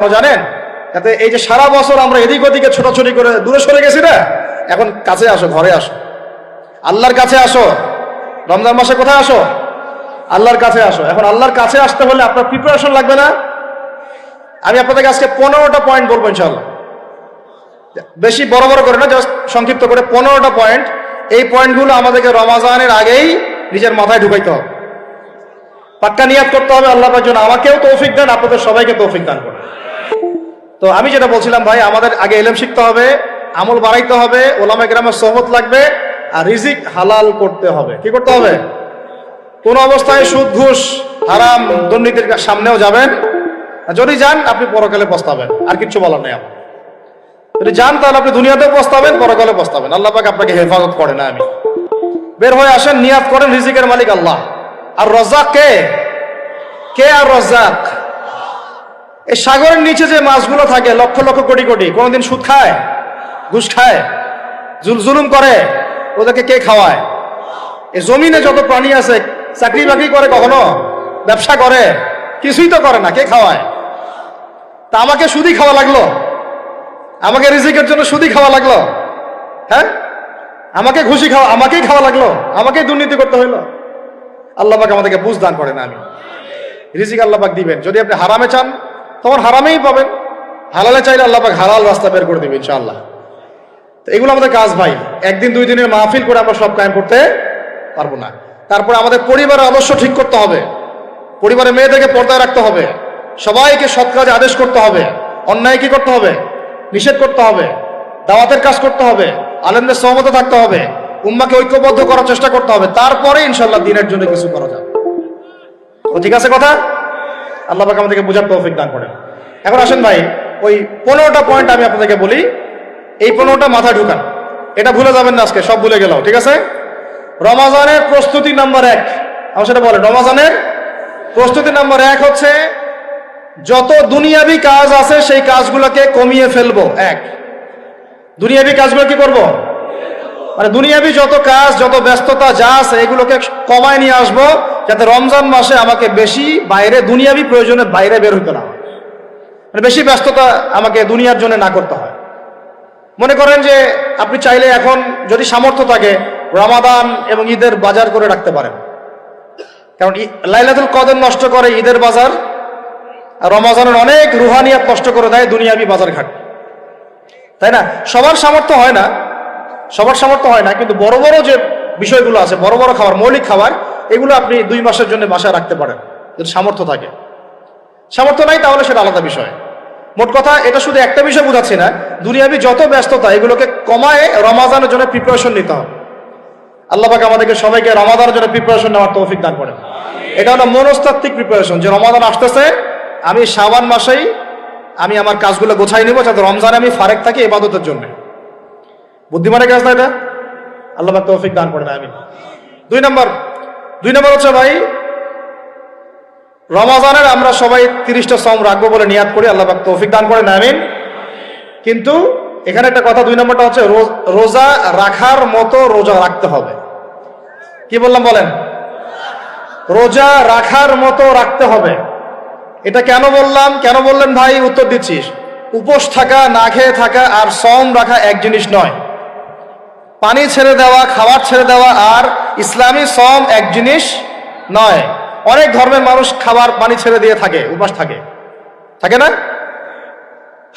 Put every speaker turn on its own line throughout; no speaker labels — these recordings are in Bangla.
জানেন, যাতে এই যে সারা বছর আমরা এদিক ওদিকে ছোটাছুটি করে দূরে সরে গেছি না, এখন কাছে আসো, ঘরে আসো, আল্লাহর কাছে আসো। রমজান মাসে কোথায় আসো? আল্লাহর কাছে আসো। এখন আল্লাহর কাছে আসতে হলে আপনার প্রিপারেশন লাগবে না? আমি আপনাদেরকে আজকে 15টা পয়েন্ট বলবো ইনশাআল্লাহ, বেশি বড় বড় করে না, জাস্ট সংক্ষিপ্ত করে 15টা পয়েন্ট। এই পয়েন্টগুলো আমাদেরকে রমাজানের আগেই নিজের মাথায় ঢুকাইতে হবে, পাক্কা নিয়াত করতে হবে আল্লাহ পাকের জন্য। আমাকেও তৌফিক দেন, আপনাদের সবাইকে তৌফিক দান করেন। তো আমি যেটা বলছিলাম ভাই, আমাদের আগে ইলম শিখতে হবে, আমল বাড়াইতে হবে, ওলামা কেরামের সোহবত লাগবে, আর রিজিক হালাল করতে হবে। কি করতে হবে? কোন অবস্থায় সুদ ঘুষ হারাম দুর্নীতির সামনেও যাবেন, যদি যান আপনি পরকালে পস্তাবেন, আর কিচ্ছু বলার নেই আমার। যদি যান তাহলে আপনি দুনিয়াতেও পস্তাবেন, পরকালে পস্তাবেন। আল্লাহ পাক আপনাকে হেফাজত করে না। আমি বের হয়ে আসেন, নিয়াত করেন, রিজিকের মালিক আল্লাহ। আর রজ্জাক কে? কে আর রজ্জাক? এই সাগরের নিচে যে মাছগুলো থাকে লক্ষ লক্ষ কোটি কোটি, কোনোদিন সুদ খায়, ঘুষ খায়, জুলুম করে? ওদেরকে কে খাওয়ায়? এই জমিনে যত প্রাণী আছে, চাকরি বাকরি করে কখনো? ব্যবসা করে? কিছুই তো করে না। কে খাওয়ায়? তা আমাকে সুদই খাওয়া লাগলো, আমাকে রিজিকের জন্য সুদই খাওয়া লাগলো, হ্যাঁ? আমাকে ঘুষি খাওয়া, আমাকেই খাওয়া লাগলো, আমাকেই দুর্নীতি করতে হইলো। আল্লাহ পাক আমাদেরকে বুঝ দান করে না। আমি রিজিক আল্লাহ পাক দিবেন। যদি আপনি হারামে চান তখন হারামেই পাবেন, হালালে চাইলে আল্লাহ পাক হালাল রাস্তা বের করে দেবে ইনশাআল্লাহ। তো এগুলো আমাদের কাজ ভাই। একদিন দুই দিনের মাহফিল করে আমরা সব কায়েম করতে পারবো না। তারপরে আমাদের পরিবারের আদর্শ ঠিক করতে হবে, পরিবারের মেয়েদেরকে পর্দায় রাখতে হবে, সবাইকে সৎ কাজে আদেশ করতে হবে, অন্যায় কি করতে হবে? নিষেধ করতে হবে, দাওয়াতের কাজ করতে হবে, আলেমদের সহমতে থাকতে হবে, উম্মাকে ঐক্যবদ্ধ করার চেষ্টা করতে হবে। তারপরে ইনশাআল্লাহ দিনের জন্য কিছু করা যাবে। ও ঠিক আছে কথা? আল্লাহ পাক আমাদেরকে বুঝার তৌফিক দান করেন। এখন আসেন ভাই, ওই 15টা পয়েন্ট আমি আপনাদেরকে বলি, এই 15টা মাথায় ঢুকান, এটা ভুলে যাবেন না আজকে, সব ভুলে গেলাম, ঠিক আছে? রমাজানের প্রস্তুতি নাম্বার 1, আমার সেটা বলেন। রমাজানের প্রস্তুতি নাম্বার 1 হচ্ছে যত দুনিয়াবি কাজ আছে সেই কাজগুলোকে কমিয়ে ফেলবো। দুনিয়াবি কাজগুলো কি করব? মানে দুনিয়াবি যত কাজ, যত ব্যস্ততা যা আছে এগুলোকে কমায় নিয়ে আসবো, যাতে রমজান মাসে আমাকে বেশি বাইরে দুনিয়াবি প্রয়োজনের বাইরে বের হইতে না হয়, মানে বেশি ব্যস্ততা আমাকে দুনিয়ার জন্য না করতে হয়। মনে করেন যে আপনি চাইলে এখন যদি সামর্থ্য থাকে রমাদান এবং ঈদের বাজার করে রাখতে পারেন, কারণ লাইলাতুল কদর নষ্ট করে ঈদের বাজার, আর রমাজানের অনেক রুহানিয়াত নষ্ট করে দেয় দুনিয়াবি বাজার ঘাট, তাই না? সবার সামর্থ্য হয় না, সবার সামর্থ্য হয় না, কিন্তু বড় বড় যে বিষয়গুলো আছে, বড় বড় খাবার, মৌলিক খাবার, এগুলো আপনি 2 মাসের জন্য বাসায় রাখতে পারেন যদি সামর্থ্য থাকে। সামর্থ্য নাই তাহলে সেটা আলাদা বিষয়। মোট কথা, এটা শুধু একটা বিষয় বোঝাচ্ছি না, দুনিয়াবি যত ব্যস্ততা এগুলোকে কমায় রমাজানের জন্য প্রিপারেশন নিতে হবে। আল্লাহ পাক আমাদেরকে সবাইকে রমাদানের জন্য প্রিপারেশন নেওয়ার তৌফিক দান করেন। এটা হলো মনস্তাত্ত্বিক প্রিপারেশন, যে রমাদান আসতেছে, আমি শাবান মাসেই আমি আমার কাজগুলো গোছাই নিব, যাতে রমজানে আমি ফারেক থাকি ইবাদতের জন্য। বুদ্ধিমানের কাজ না এটা? আল্লাহ পাক তৌফিক দান করেন, আমিন। 2 নম্বর হচ্ছে ভাই, রমাজানের আমরা সবাই 30টা সওম রাখবো বলে নিয়াত করি, আল্লাহ পাক তৌফিক দান করেন, আমিন। কিন্তু এখানে একটা কথা, 2 নম্বরটা হচ্ছে রোজা রাখার মতো রোজা রাখতে হবে। কি বললাম বলেন? রোজা রাখার মতো রাখতে হবে। এটা কেন বললাম, কেন বললেন ভাই? উত্তর দিচ্ছিস। উপোস থাকা, না খেয়ে থাকা আর সওম রাখা এক জিনিস নয়। পানি ছেড়ে দেওয়া, খাবার ছেড়ে দেওয়া আর ইসলামী সওম এক জিনিস নয়। অনেক ধর্মের মানুষ খাবার পানি ছেড়ে দিয়ে থাকে, উপাস থাকে না?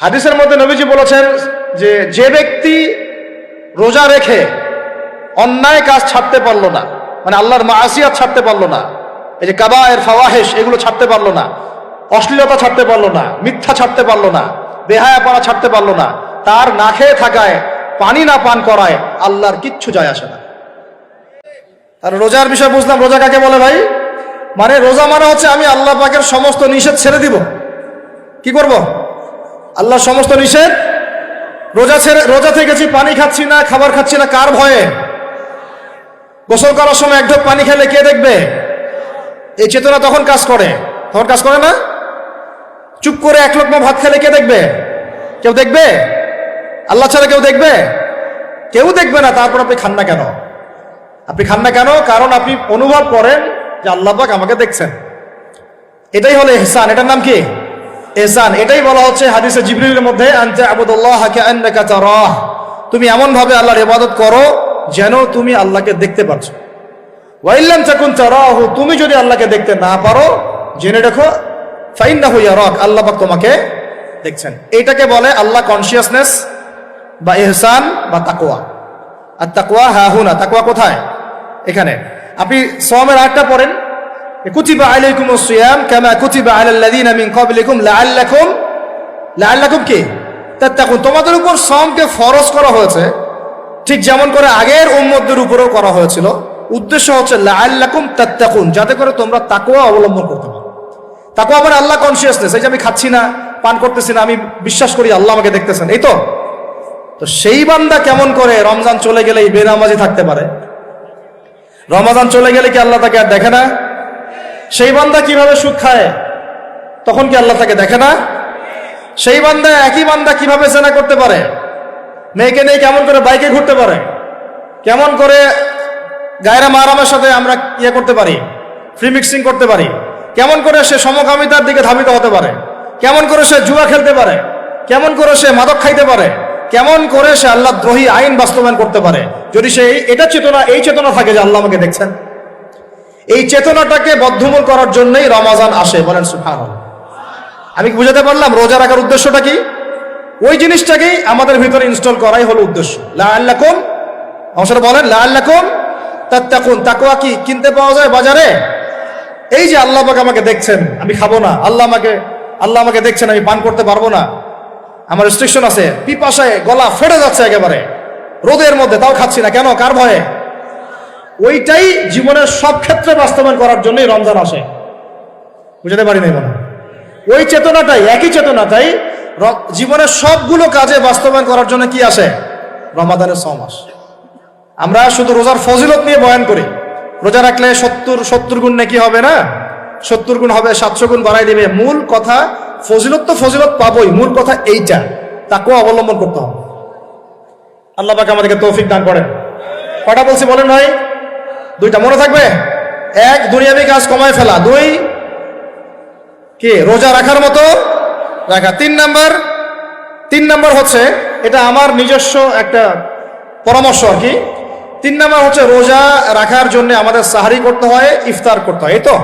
হাদিসের মধ্যে নবীজি বলেছেন যে ব্যক্তি রোজা রেখে অন্যায় কাজ ছাড়তে পারলো না, মানে আল্লাহর মাসিয়াত ছাড়তে পারলো না, এই যে কাবায়ের ফাওয়াহিশ এগুলো ছাড়তে পারলো না, অশ্লীলতা ছাড়তে পারলো না, মিথ্যা ছাড়তে পারলো না, বেহায়াপনা ছাড়তে পারলো না, তার না খেয়ে থাকায়, পানি না পান করায় আল্লাহর কিচ্ছু যায় আসে না। আর রোজার বিষয় বুঝলাম। রোজা কাকে বলে ভাই? মানে রোজা মানে হচ্ছে আমি আল্লাহ পাকের সমস্ত নিষেধ ছেড়ে দিব। কি করব? আল্লাহর সমস্ত নিষেধ। রোজা থেকেছি, পানি খাচ্ছি না, খাবার খাচ্ছি না, কার ভয়ে? গোসল করার সময় এক ঢোক পানি খেলে কে দেখবে? এই চেতনা তখন কাজ করে না? চুপ করে 1 লোকমা ভাত খেলে কে দেখবে? কেউ দেখবে? আল্লাহ ছাড়া কেউ দেখবে? কেউ দেখবে না। তারপর আপনি খান না কেন? কারণ আপনি অনুভব করেন যে আল্লাহ পাক আমাকে দেখছেন। এটাই হলো ইহসান। এটার নাম কি? ইহসান এটাই বলা হচ্ছে হাদিসে জিবরিলের মধ্যে, আনতা আবুদুল্লাহ কাআন্নাকা তারাহ, তুমি এমন ভাবে আল্লাহর ইবাদত করো যেন তুমি আল্লাহকে দেখতে পাচ্ছ। ওয়া ইল্লাম তাকুন তারাহু, তুমি যদি আল্লাহকে দেখতে না পারো জেনে রাখো ফাইন্নাহু ইয়ারাক, আল্লাহ পাক তোমাকে দেখছেন। এটাকে বলে আল্লাহ কনসিয়াসনেস বা ইহসান বা তাকওয়া। আর তাকওয়া হাহুনা, তাকওয়া কোথায়? এখানে। আপনি সওমের আয়াতটা পড়েন, কুতিবা আলাইকুমুস সিয়াম কামা কুতিবা আলাল লাযিনা মিন ক্বাবলিকুম লাআল্লাকুম কি তাত্তাকুন, তোমাদের উপর সওমকে ফরজ করা হয়েছে ঠিক যেমন করে আগের উম্মতদের উপরেও করা হয়েছিল। উদ্দেশ্য হচ্ছে লাআল্লাকুম তাত্তাকুন, যাতে করে তোমরা তাকওয়া অবলম্বন করতে পারো। তাকওয়া মানে আল্লাহ কনসিয়াসনেস, এই যে আমি খাচ্ছি না, পান করতেছি না, আমি বিশ্বাস করি আল্লাহ আমাকে দেখতেছেন, এই তো। তো সেই বান্দা কেমন করে রমজান চলে গেলেই বেনামাজি থাকতে পারে? রমজান চলে গেলে কি আল্লাহ তাকে আর দেখে না? সেই বান্দা কিভাবে সুদ খায়, তখন কি আল্লাহ তাকে দেখে না? সেই বান্দা, একই বান্দা কিভাবে জেনা করতে পারে? মেয়েকে নিয়ে কেমন করে বাইকে ঘুরতে পারে? কেমন করে গায়রা মাহরামের সাথে আমরা ইয়ে করতে পারি, ফ্রি মিক্সিং করতে পারি? কেমন করে সে সমকামিতার দিকে ধাবিত হতে পারে? কেমন করে সে জুয়া খেলতে পারে? কেমন করে সে মাদক খাইতে পারে? কেমন করে সে আল্লাহ দ্রোহী আইন বাস্তবায়ন করতে পারে? যদি সে এটা চেতনা, এই চেতনা থাকে যে আল্লাহ আমাকে দেখছেন, এই চেতনাটাকে বদ্ধমূল করার জন্যই রমাজান আসে। বলেন সুবহানাল্লাহ। আমি কি বুঝাতে পারলাম রোজা রাখার উদ্দেশ্যটা কি? ওই জিনিসটাকেই আমাদের ভিতরে ইনস্টল করাই হলো উদ্দেশ্য। লাআল্লাকুম, অংশটা বলেন লাআল্লাকুম তাত্তাকুন। তাকওয়া কি কিনতে পাওয়া যায় বাজারে? এই যে আল্লাহ পাক আমাকে দেখছেন, আমি খাবো না, আল্লাহ আমাকে দেখছেন, আমি পান করতে পারবো না, আমার রেস্ট্রিকশন আছে, পিপাসায় গলা ফেটে যাচ্ছে একেবারে রোদের মধ্যে, তাও খাচ্ছি না, কেন? কার ভয়ে? ওইটাই জীবনের সব ক্ষেত্রে বাস্তবায়ন করার জন্যই রমজান আসে। বুঝতে পারি নাই মনে? ওই চেতনাটাই, একই চেতনাটাই জীবনের সবগুলো কাজে বাস্তবায়ন করার জন্য কি আসে? রমাদানের 6 মাস। আমরা শুধু রোজার ফজিলত নিয়ে বয়ান করি, রোজা রাখলে 70 গুণ নাকি হবে না, 70 গুণ হবে, 700 গুণ বাড়াই দিবে। মূল কথা ফজিলত তো ফজিলত পাবোই, মূল কথা এইটা, তাকেও অবলম্বন করতে হবে। আল্লাহ পাক আমাদেরকে তৌফিক দান করেন। কটা বলছি বলেন ভাই? 2টা মনে থাকবে। 1, দুনিয়াবি কাজ কমায় ফেলা। 2, কি রোজা রাখার মতো রাখা। 3 নাম্বার হচ্ছে, এটা আমার নিজস্ব একটা পরামর্শ আর কি। 3 নাম্বার হচ্ছে রোজা রাখার জন্য আমাদের সাহারি করতে হয়, ইফতার করতে হয়, এই তো।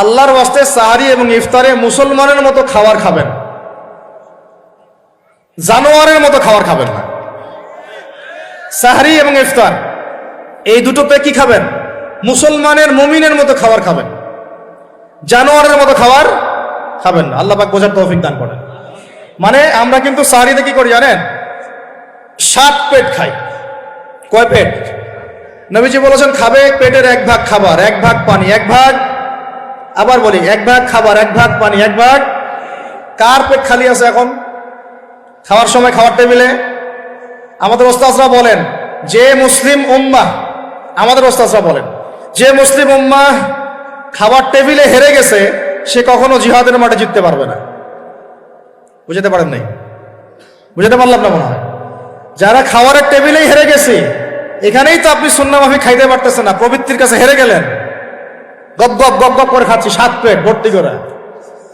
আল্লাহর ওয়াস্তে সাহারি এবং ইফতারে মুসলমানের মতো খাবার খাবেন, জানোয়ারের মতো খাবার খাবেন না। সাহারি এবং ইফতার এই দুটোতে কি খাবেন? মুসলমানের, মুমিনের মতো খাবার খাবেন, জানোয়ারের মতো খাবার খাবেন না। আল্লাহ পাক বোঝার তৌফিক দান করেন। মানে আমরা কিন্তু সাহারিতে কি করি জানেন? 7 পেট খাই। কয় পেট? নবীজি বলেছেন খাবে পেটের 1 ভাগ খাবার, 1 ভাগ পানি, 1 ভাগ, আবার বলি 1 ভাগ খাবার, 1 ভাগ পানি, 1 ভাগ। কার পেট খালি আছে এখন খাওয়ার সময়, খাওয়ার টেবিলে? আমাদের ওস্তাদরা বলেন যে মুসলিম উম্মাহ, আমাদের ওস্তাদরা বলেন যে মুসলিম উম্মাহ খাবার টেবিলে হেরে গেছে, সে কখনো জিহাদের মাঠে জিততে পারবে না। বুঝতে পারেন নাই? বুঝতে পারলাম না মনে হয়। যারা খাবারের টেবিলেই হেরে গেছে, এখানেই তো আপনি সুন্নাহ মাফিক খাইতে পারতেছেন না, প্রবৃত্তির কাছে হেরে গেলেন, গপ গপ গপ গপ করে খাচ্ছি 7 পেট ভর্তি করে।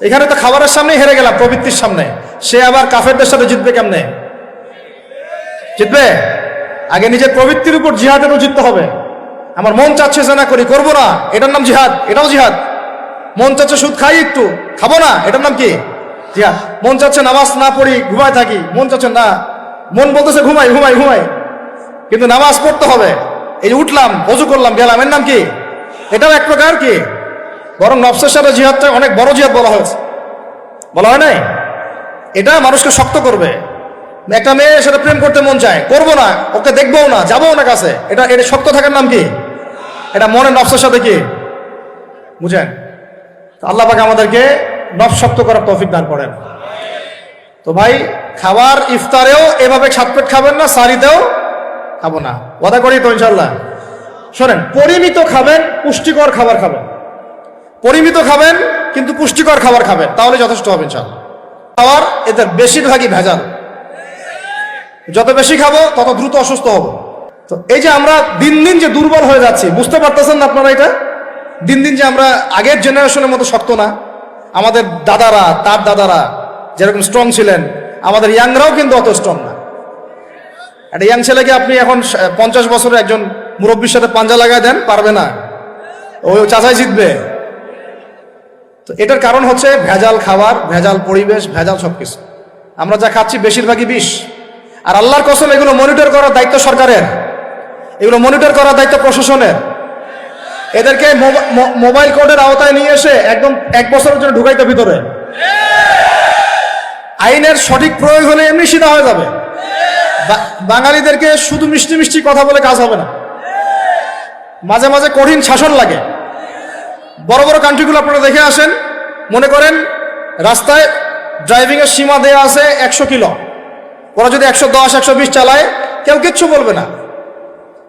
এখানে তো খাবারের সামনেই হেরে গেলাম, প্রবৃত্তির সামনে। সে আবার কাফেরদের সাথে জিতবে কেমনে? জিতবে আগে নিজের প্রবৃত্তির উপর জিহাদেরও জিততে হবে। আমার মন চাচ্ছে জেনা করি, করবো না, এটার নাম জিহাদ, এটাও জিহাদ। মন চাচ্ছে সুদ খাই, একটু খাবো না, এটার নাম কি? জিহাদ। মন চাচ্ছে নামাজ না পড়ি, ঘুমায় থাকি, মন চাচ্ছে না, মন বলতেছে ঘুমাই ঘুমাই ঘুমাই, কিন্তু নামাজ পড়তে হবে। এই যে উঠলাম, ওযু করলাম, গেলাম, এর নাম কি? এটাও এক প্রকার কি? বরং নফসের সাথে জিহাদটা অনেক বড় জিহাদ বলা হয়েছে, বলা হয় নাই? এটা মানুষকে শক্ত করবে। একটা মেয়ে সেটা প্রেম করতে মন চায়, করবো না, ওকে দেখবও না, যাবো না কাছে, এটা শক্ত থাকার নাম কি? এটা মনের নফসের সাথে কি? বুঝেন? আল্লাহ পাক আমাদেরকে নফস শক্ত করার তৌফিক দান করেন। তো ভাই, খাবার ইফতারেও এভাবে 7 পেট খাবেন না, সারিতেও খাবো না, ওয়াদা করি তো ইনশাল্লাহ। শোনেন, পরিমিত খাবেন, পুষ্টিকর খাবার খাবেন। পরিমিত খাবেন কিন্তু পুষ্টিকর খাবার খাবেন, তাহলে যথেষ্ট হবে ইনশাল্লাহ। খাবার এতে বেশিরভাগই ভেজাল, যত বেশি খাবো তত দ্রুত অসুস্থ হবো। তো এই যে আমরা দিন দিন যে দুর্বল হয়ে যাচ্ছি, বুঝতে পারতেছেন না আপনারা? এটা দিন দিন যে আমরা আগের জেনারেশনের মতো শক্ত না, আমাদের দাদারা, তার দাদারা যেরকম স্ট্রং ছিলেন, আমাদের ইয়াংরাও কিন্তু অত স্ট্রং না। একটা ইয়াং ছেলেকে আপনি এখন 50 বছরের একজন মুরব্বীর সাথে পাঞ্জা লাগায় দেন, পারবে না, ওই চাচাই জিতবে। তো এটার কারণ হচ্ছে ভেজাল খাবার, ভেজাল পরিবেশ, ভেজাল সবকিছু। আমরা যা খাচ্ছি বেশিরভাগই বিষ। আর আল্লাহর কসম, এগুলো মনিটর করার দায়িত্ব সরকারের, এগুলো মনিটর করার দায়িত্ব প্রশাসনের। এদেরকে মোবাইল কোর্টের আওতায় নিয়ে এসে একদম 1 বছরের জন্য ঢুকাইতে ভিতরে। আইনের সঠিক প্রয়োগ হলে এমনি সিধা হয়ে যাবে। বাঙালিদেরকে শুধু মিষ্টি মিষ্টি কথা বলে কাজ হবে না, মাঝে মাঝে কঠিন শাসন লাগে। বড় বড় কান্ট্রিগুলো আপনারা দেখে আসেন, মনে করেন রাস্তায় ড্রাইভিং এর সীমা দেওয়া আছে 100 কিলো, ওরা যদি 110 120 চালায় কেউ কিচ্ছু বলবে না,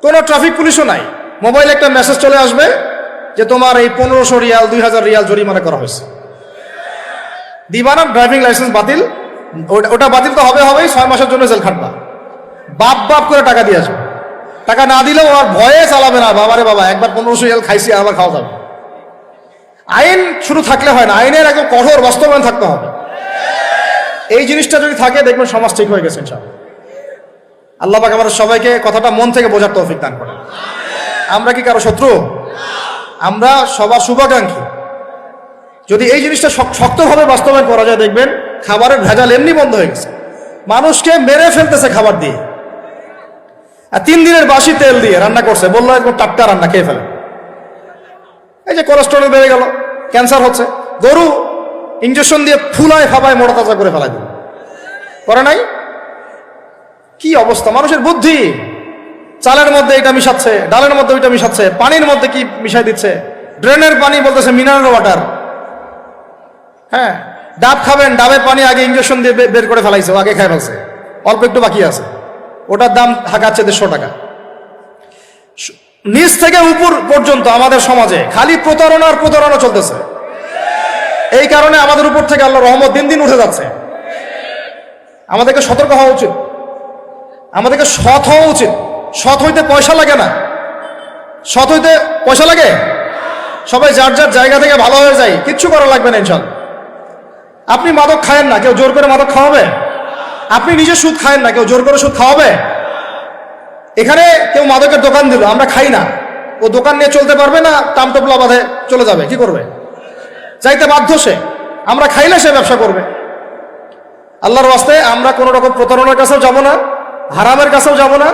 কোনো ট্রাফিক পুলিশও নাই। মোবাইলে একটা মেসেজ চলে আসবে যে তোমার এই 1500 রিয়াল 2000 রিয়াল জরিমানা করা হয়েছে। দিবা না, ড্রাইভিং লাইসেন্স বাতিল। ওটা বাতিল তো হবেই, 6 মাসের জন্য জেল খাটবা। বাপ করে টাকা দিয়ে আসবে। টাকা না দিলেও আর ভয়ে চালাবে না, বাবারে বাবা একবার 1500 রিয়াল খাইছি, আবার খাওয়া যাবে। আইন শুধু থাকলে হয় না, আইনের একদম কঠোর বাস্তবায়ন থাকতে হবে। এই জিনিসটা যদি থাকে দেখবেন সমাজ ঠিক হয়ে গেছে ইনশাআল্লাহ। আল্লাহ পাক আমাদের সবাইকে কথাটা মন থেকে বোঝার তৌফিক দান করেন। আমরা কি কারো শত্রু? আমরা সবার শুভাকাঙ্ক্ষী। যদি এই জিনিসটা শক্তভাবে বাস্তবায়ন করা যায়, দেখবেন খাবারের ভেজাল এমনি বন্ধ হয়ে গেছে। মানুষকে মেরে ফেলতেছে খাবার দিয়ে, আর 3 দিনের বাসি তেল দিয়ে রান্না করছে, বললো একদম টাটকা রান্না, খেয়ে ফেলে। এই যে কোলেস্টেরল বেড়ে গেল, ক্যান্সার হচ্ছে। গরু ইঞ্জেকশন দিয়ে ফুলায় ফাবায় মোটা তাজা করে ফেলাই দিল, করে নাই? কি অবস্থা মানুষের বুদ্ধি! চালের মধ্যে এটা মিশাচ্ছে, ডালের মধ্যে ওইটা মিশাচ্ছে, পানির মধ্যে কি মিশাই দিচ্ছে, ড্রেনের পানি বলতেছে মিনারেল ওয়াটার। হ্যাঁ, ডাব খাবেন, ডাবের পানি আগে ইঞ্জেকশন দিয়ে বের করে ফেলাইছে, আগে খেয়ে ফেলছে, অল্প একটু বাকি আছে, ওটার দাম হাঁকাচ্ছে 150 টাকা। নিচ থেকে উপর পর্যন্ত আমাদের সমাজে খালি প্রতারণা চলতেছে। এই কারণে আমাদের উপর থেকে আল্লাহর রহমত দিন দিন উঠে যাচ্ছে। আমাদেরকে সতর্ক হওয়া উচিত, আমাদেরকে সৎ হওয়া উচিত। সৎ হইতে পয়সা লাগে না, সৎ হইতে পয়সা লাগে। সবাই যার যার জায়গা থেকে ভালো হয়ে যায়, কিচ্ছু করা লাগবে না ইনশাআল্লাহ। আপনি মাদক খায়েন না, কেউ জোর করে মাদক খাওয়াবে? আপনি নিজে সুদ খায়েন না, কেউ জোর করে সুদ খাওয়াবে? এখানে কেউ মাদকের দোকান দিল, আমরা খাই না, ও দোকান নিয়ে চলতে পারবে না, টামটোপলা বাঁধে চলে যাবে, কি করবে? যাইতে বাধ্য সে। আমরা খাইলে সে ব্যবসা করবে। আল্লাহর ওয়াস্তে আমরা কোনো রকম প্রতারণার কাছেও যাব না, হারামের কাছেও যাব না,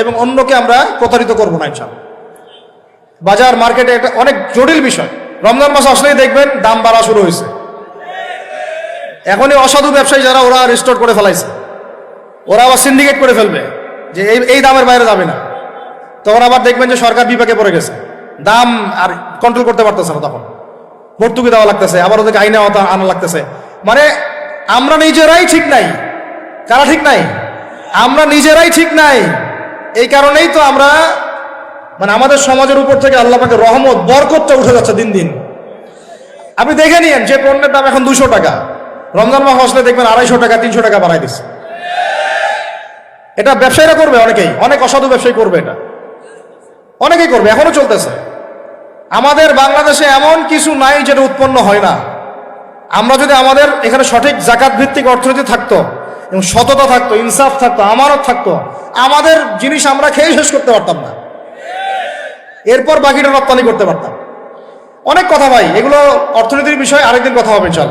এবং অন্যকে আমরা প্রতারিত করবো না ইনশাআল্লাহ। বাজার মার্কেটে একটা অনেক জটিল বিষয়। রমজান মাস আসলেই দেখবেন দাম বাড়া শুরু হয়েছে। এখনই অসাধু ব্যবসায়ী যারা, ওরা রিস্টোর করে ফেলাইছে, ওরা আবার সিন্ডিকেট করে ফেলবে যে এই দামের বাইরে যাবে না। তখন আবার দেখবেন যে সরকার বিপাকে পড়ে গেছে, দাম আর কন্ট্রোল করতে পারতেছে না, তখন ভর্তুকি দেওয়া লাগতেছে, আবার ওদেরকে আইনে আনা লাগতেছে। মানে আমরা নিজেরাই ঠিক নাই। কারা ঠিক নাই? আমরা নিজেরাই ঠিক নাই। এই কারণেই তো আমরা, মানে আমাদের সমাজের উপর থেকে আল্লাহ পাকের রহমত, বরকতটা উঠে যাচ্ছে দিন দিন। আপনি দেখে নিয়েন, যে পণ্যের দাম এখন 200 টাকা, রমজান মাস আসলে দেখবেন 250 টাকা 300 টাকা বাড়াই দিচ্ছে। এটা ব্যবসায়ীরা করবে, অনেক অসাধু ব্যবসায়ী করবে, এটা অনেকেই করবে, এখনো চলতেছে। আমাদের বাংলাদেশে এমন কিছু নাই যেটা উৎপন্ন হয় না। আমরা যদি আমাদের এখানে সঠিক জাকাত ভিত্তিক অর্থনীতি থাকতো, এবং সততা থাকতো, ইনসাফ থাকতো, আমানত থাকতো, আমাদের জিনিস আমরা খেয়ে শেষ করতে পারতাম না, এরপর বাকিটা রপ্তানি করতে পারতাম। অনেক কথা ভাই, এগুলো অর্থনীতির বিষয়, আরেকদিন কথা হবে চল।